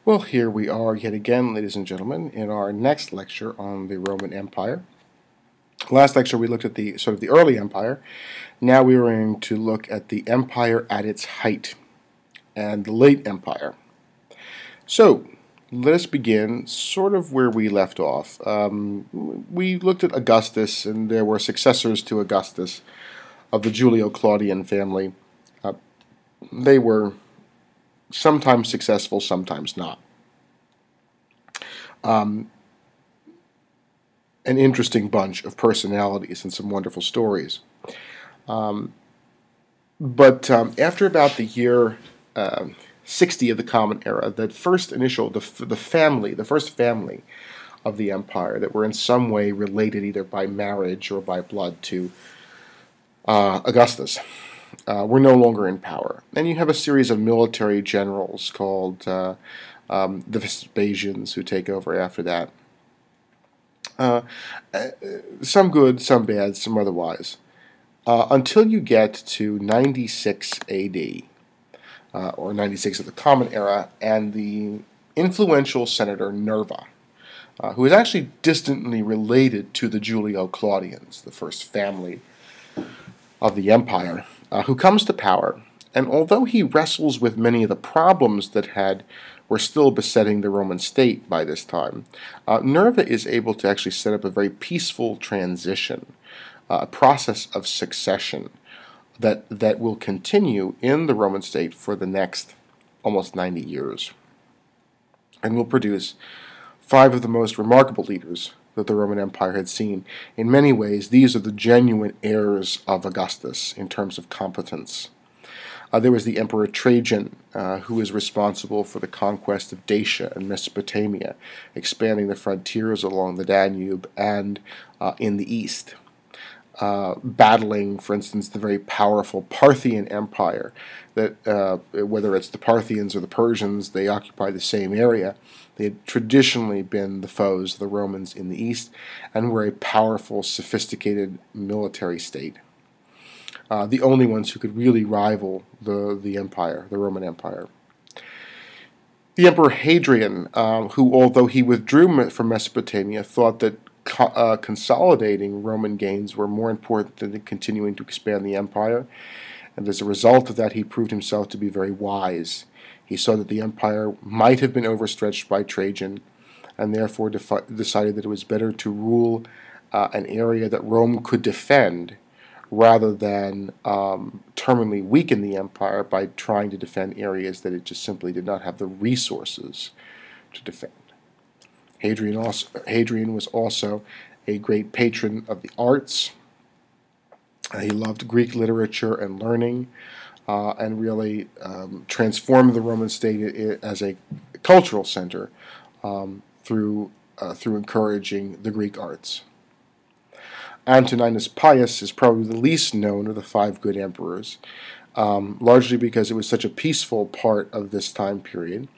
Well, here we are yet again, ladies and gentlemen, in our next lecture on the Roman Empire. Last lecture we looked at the sort of the early empire. Now we are going to look at the empire at its height and the late empire. So, let us begin sort of where we left off. We looked at Augustus, and there were successors to Augustus of the Julio-Claudian family. They were sometimes successful, sometimes not. An interesting bunch of personalities and some wonderful stories. But after about the year 60 of the Common Era, the first family of the empire that were in some way related either by marriage or by blood to Augustus, were no longer in power. And you have a series of military generals called the Vespasians who take over after that. Some good, some bad, some otherwise. Until you get to 96 AD, or 96 of the Common Era, and the influential senator Nerva, who is actually distantly related to the Julio-Claudians, the first family of the empire, who comes to power. And although he wrestles with many of the problems that were still besetting the Roman state by this time, Nerva is able to actually set up a very peaceful transition, a process of succession that will continue in the Roman state for the next almost 90 years, and will produce 5 of the most remarkable leaders that the Roman Empire had seen. In many ways, these are the genuine heirs of Augustus in terms of competence. There was the Emperor Trajan, who was responsible for the conquest of Dacia and Mesopotamia, expanding the frontiers along the Danube and in the east. Battling, for instance, the very powerful Parthian Empire, that whether it's the Parthians or the Persians, they occupy the same area. They had traditionally been the foes of the Romans in the east and were a powerful, sophisticated military state. The only ones who could really rival the empire, the Roman Empire. The Emperor Hadrian, who, although he withdrew from Mesopotamia, thought that consolidating Roman gains were more important than continuing to expand the empire, and as a result of that, he proved himself to be very wise. He saw that the empire might have been overstretched by Trajan, and therefore decided that it was better to rule an area that Rome could defend, rather than terminally weaken the empire by trying to defend areas that it just simply did not have the resources to defend. Hadrian was also a great patron of the arts. He loved Greek literature and learning, and really transformed the Roman state as a cultural center through encouraging the Greek arts. Antoninus Pius is probably the least known of the 5 good emperors, largely because it was such a peaceful part of this time period,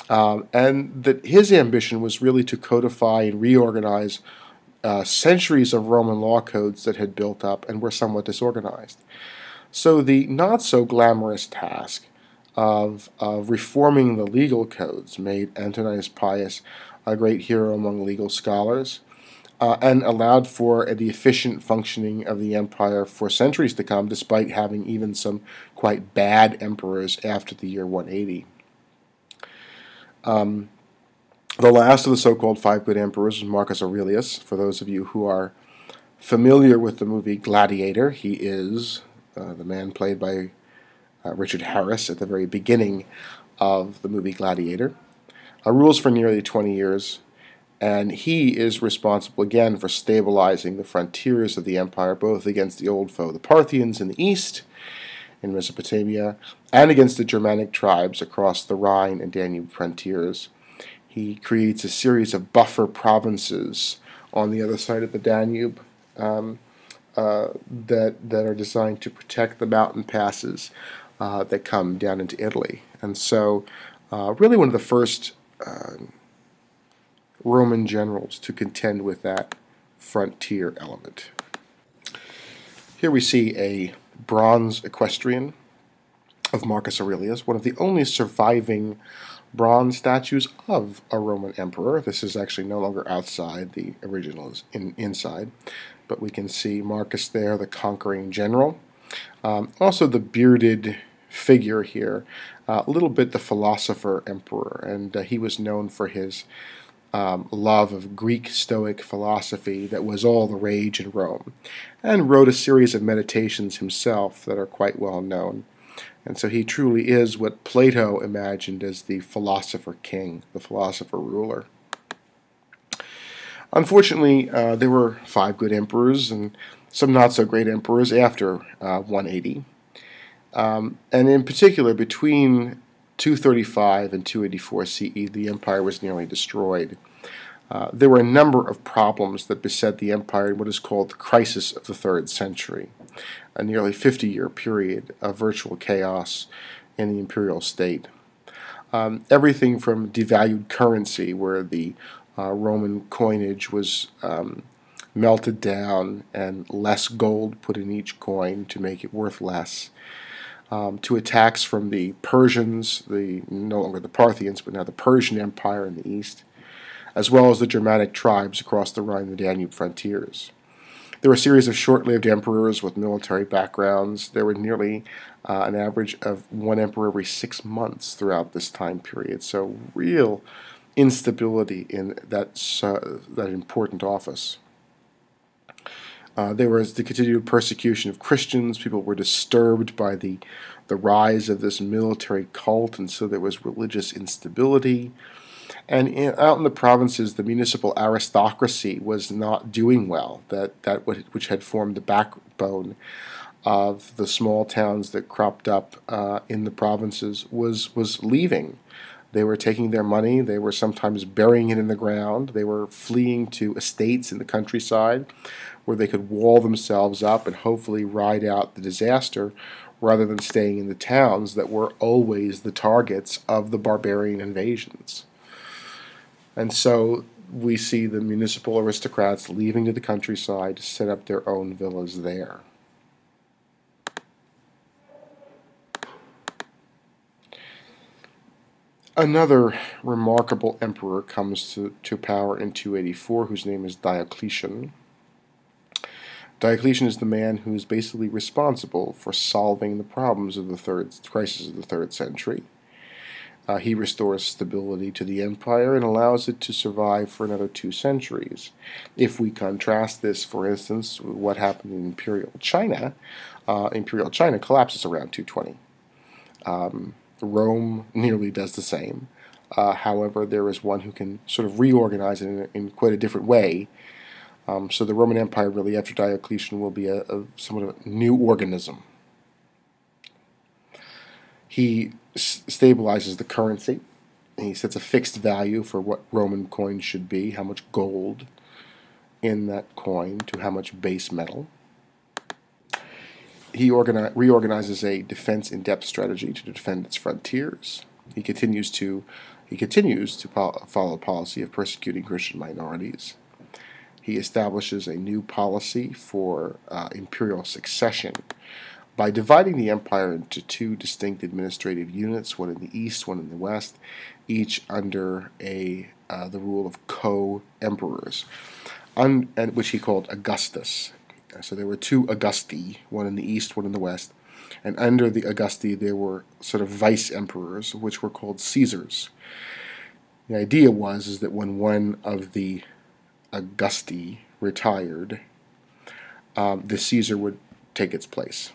and that his ambition was really to codify and reorganize centuries of Roman law codes that had built up and were somewhat disorganized. So the not-so-glamorous task of reforming the legal codes made Antoninus Pius a great hero among legal scholars, and allowed for the efficient functioning of the empire for centuries to come, despite having even some quite bad emperors after the year 180. The last of the so-called 5 good emperors was Marcus Aurelius. For those of you who are familiar with the movie Gladiator, he is the man played by Richard Harris at the very beginning of the movie Gladiator. Rules for nearly 20 years. And he is responsible again for stabilizing the frontiers of the empire, both against the old foe, the Parthians in the east, in Mesopotamia, and against the Germanic tribes across the Rhine and Danube frontiers. He creates a series of buffer provinces on the other side of the Danube that are designed to protect the mountain passes that come down into Italy. And so, really one of the first Roman generals to contend with that frontier element. Here we see a bronze equestrian of Marcus Aurelius, one of the only surviving bronze statues of a Roman emperor. This is actually no longer outside, the original is inside, but we can see Marcus there, the conquering general. Also the bearded figure here, a little bit the philosopher emperor, and he was known for his love of Greek Stoic philosophy that was all the rage in Rome, and wrote a series of meditations himself that are quite well known. And so he truly is what Plato imagined as the philosopher king, the philosopher ruler. Unfortunately, there were 5 good emperors and some not so great emperors after 180. And in particular, between 235 and 284 CE, the empire was nearly destroyed. There were a number of problems that beset the empire in what is called the crisis of the 3rd century, a nearly 50-year period of virtual chaos in the imperial state. Everything from devalued currency, where the Roman coinage was melted down and less gold put in each coin to make it worth less, to attacks from the Persians, no longer the Parthians, but now the Persian Empire in the east, as well as the Germanic tribes across the Rhine and Danube frontiers. There were a series of short-lived emperors with military backgrounds. There were nearly an average of 1 emperor every 6 months throughout this time period, so real instability in that important office. There was the continued persecution of Christians. People were disturbed by the rise of this military cult, and so there was religious instability. And out in the provinces, the municipal aristocracy was not doing well. Which had formed the backbone of the small towns that cropped up in the provinces was leaving. They were taking their money. They were sometimes burying it in the ground. They were fleeing to estates in the countryside where they could wall themselves up and hopefully ride out the disaster, rather than staying in the towns that were always the targets of the barbarian invasions. And so we see the municipal aristocrats leaving to the countryside to set up their own villas there. Another remarkable emperor comes to power in 284, whose name is Diocletian. Diocletian is the man who is basically responsible for solving the problems of the crisis of the 3rd century. He restores stability to the empire and allows it to survive for another 2 centuries. If we contrast this, for instance, with what happened in Imperial China collapses around 220. Rome nearly does the same. However, there is one who can sort of reorganize it in quite a different way. So the Roman Empire, really, after Diocletian, will be somewhat of a new organism. He stabilizes the currency. He sets a fixed value for what Roman coins should be, how much gold in that coin to how much base metal. He reorganizes a defense-in-depth strategy to defend its frontiers. He continues to follow a policy of persecuting Christian minorities. He establishes a new policy for imperial succession by dividing the empire into 2 distinct administrative units, one in the east, one in the west, each under the rule of co-emperors, which he called Augustus. So there were 2 Augusti, one in the east, one in the west, and under the Augusti there were sort of vice-emperors, which were called Caesars. The idea was that when one of the Augusti retired, the Caesar would take its place,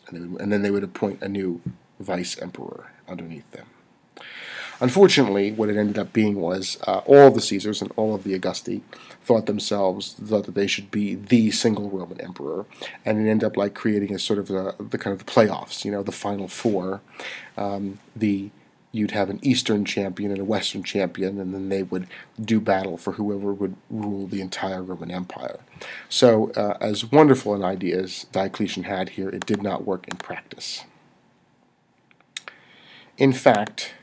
and then they would appoint a new vice-emperor underneath them. Unfortunately, what it ended up being was all of the Caesars and all of the Augusti thought that they should be the single Roman emperor, and it ended up like creating a sort of the kind of the playoffs, the Final Four. You'd have an Eastern champion and a Western champion, and then they would do battle for whoever would rule the entire Roman Empire. So, as wonderful an idea as Diocletian had here, it did not work in practice. In fact,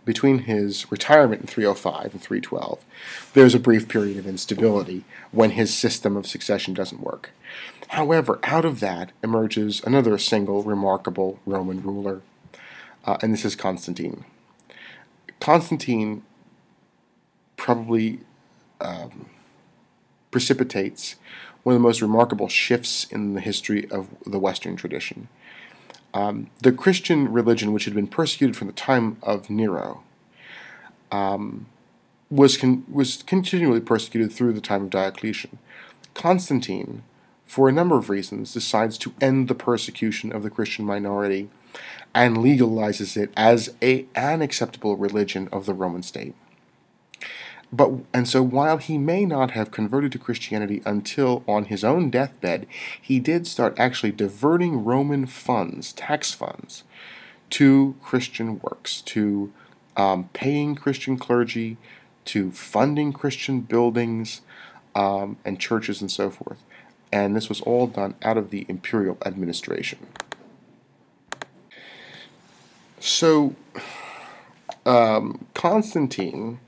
between his retirement in 305 and 312, there's a brief period of instability when his system of succession doesn't work. However, out of that emerges another single remarkable Roman ruler, and this is Constantine. Constantine probably precipitates one of the most remarkable shifts in the history of the Western tradition. The Christian religion, which had been persecuted from the time of Nero, was continually persecuted through the time of Diocletian. Constantine, for a number of reasons, decides to end the persecution of the Christian minority and legalizes it as an acceptable religion of the Roman state. And so while he may not have converted to Christianity until on his own deathbed, he did start actually diverting Roman funds, tax funds, to Christian works, to paying Christian clergy, to funding Christian buildings and churches and so forth. And this was all done out of the imperial administration. So Constantine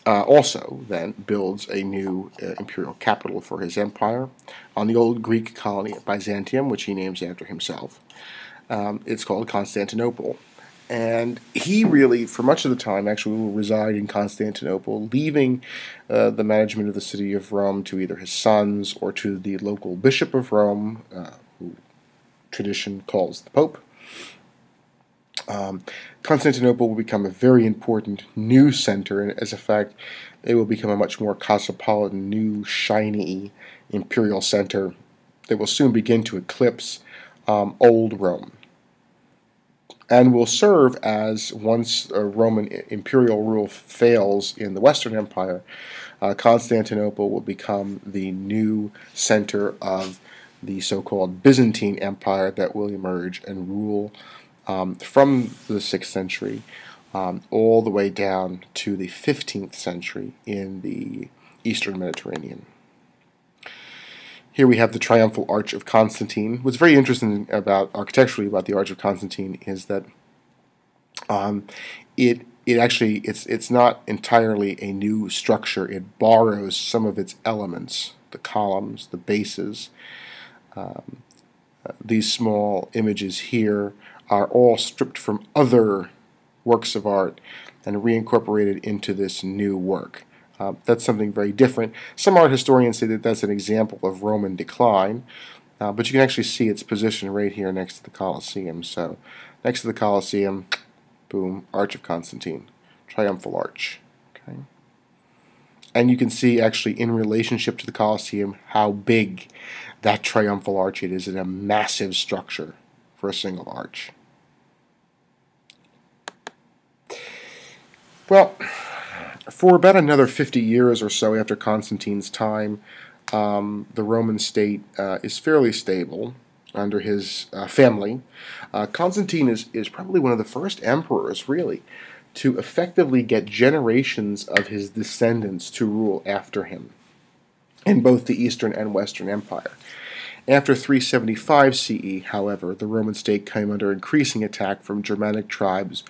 also then builds a new imperial capital for his empire on the old Greek colony of Byzantium, which he names after himself. It's called Constantinople. And he really, for much of the time, actually will reside in Constantinople, leaving the management of the city of Rome to either his sons or to the local bishop of Rome, who tradition calls the Pope. Constantinople will become a very important new center, and as a fact, it will become a much more cosmopolitan, new, shiny imperial center that will soon begin to eclipse old Rome, and will serve as, once Roman imperial rule fails in the Western Empire, Constantinople will become the new center of the so-called Byzantine Empire that will emerge and rule from the 6th century all the way down to the 15th century in the Eastern Mediterranean. Here we have the Triumphal Arch of Constantine. What's very interesting architecturally about the Arch of Constantine is that it's not entirely a new structure. It borrows some of its elements, the columns, the bases. These small images here are all stripped from other works of art and reincorporated into this new work. That's something very different. Some art historians say that that's an example of Roman decline, but you can actually see its position right here next to the Colosseum. So, next to the Colosseum, boom, Arch of Constantine, Triumphal Arch. Okay, and you can see actually in relationship to the Colosseum how big that Triumphal Arch it is in a massive structure for a single arch. Well, for about another 50 years or so after Constantine's time, the Roman state is fairly stable under his family. Constantine is probably one of the first emperors, really, to effectively get generations of his descendants to rule after him in both the Eastern and Western Empire. After 375 CE, however, the Roman state came under increasing attack from Germanic tribes,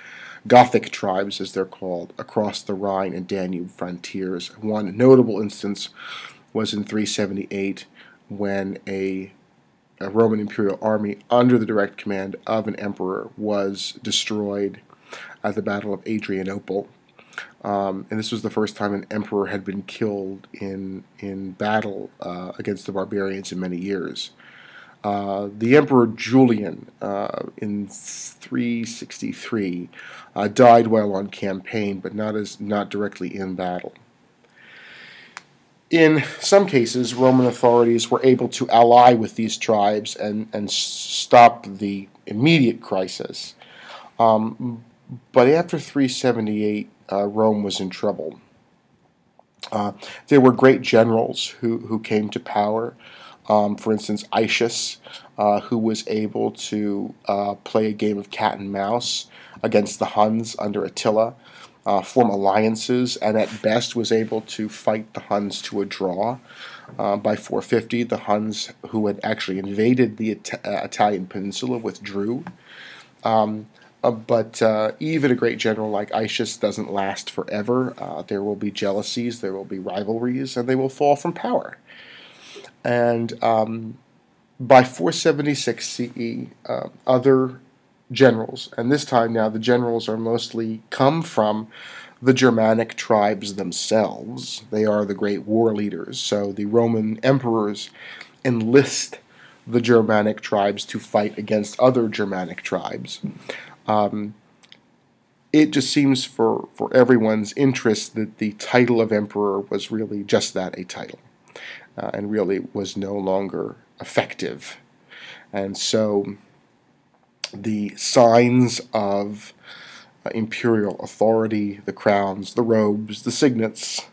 Gothic tribes as they're called, across the Rhine and Danube frontiers. One notable instance was in 378 when a Roman imperial army under the direct command of an emperor was destroyed at the Battle of Adrianople. And this was the first time an emperor had been killed in battle against the barbarians in many years. The Emperor Julian, in 363, died while on campaign, but not directly in battle. In some cases, Roman authorities were able to ally with these tribes and stop the immediate crisis. But after 378, Rome was in trouble. There were great generals who came to power. For instance, Aetius, who was able to play a game of cat and mouse against the Huns under Attila, form alliances, and at best was able to fight the Huns to a draw. By 450, the Huns, who had actually invaded the Italian peninsula, withdrew. But even a great general like Aetius doesn't last forever. There will be jealousies, there will be rivalries, and they will fall from power. And by 476 CE, other generals. And this time now the generals are mostly come from the Germanic tribes themselves. They are the great war leaders. So the Roman emperors enlist the Germanic tribes to fight against other Germanic tribes. Um, it just seems for everyone's interest that the title of emperor was really just that, a title, and really was no longer effective. And so the signs of imperial authority, the crowns, the robes, the signets,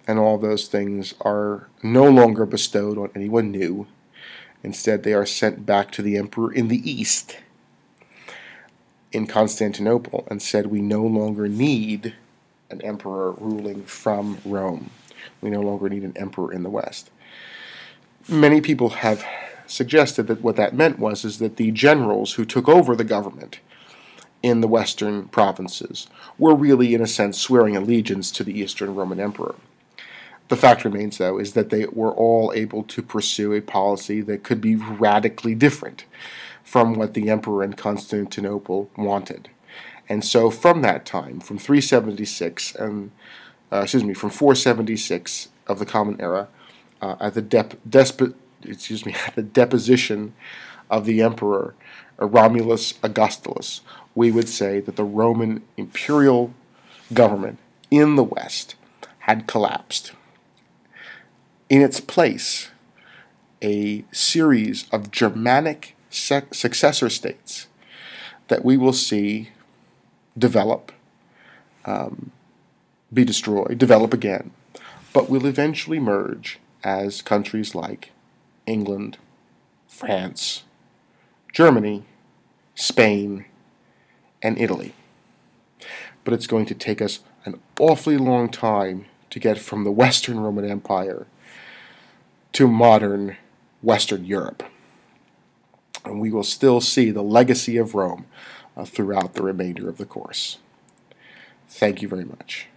and all those things are no longer bestowed on anyone new. Instead, they are sent back to the emperor in the east, in Constantinople, and said, we no longer need an emperor ruling from Rome. We no longer need an emperor in the west. Many people have suggested that what that meant is that the generals who took over the government in the western provinces were really, in a sense, swearing allegiance to the Eastern Roman Emperor. The fact remains, though, is that they were all able to pursue a policy that could be radically different from what the emperor in Constantinople wanted. And so from that time, from 376 and from 476 of the Common Era, at the deposition of the emperor Romulus Augustulus, we would say that the Roman imperial government in the West had collapsed. In its place, a series of Germanic successor states that we will see develop, be destroyed, develop again, but will eventually merge as countries like England, France, Germany, Spain, and Italy. But it's going to take us an awfully long time to get from the Western Roman Empire to modern Western Europe. And we will still see the legacy of Rome throughout the remainder of the course. Thank you very much.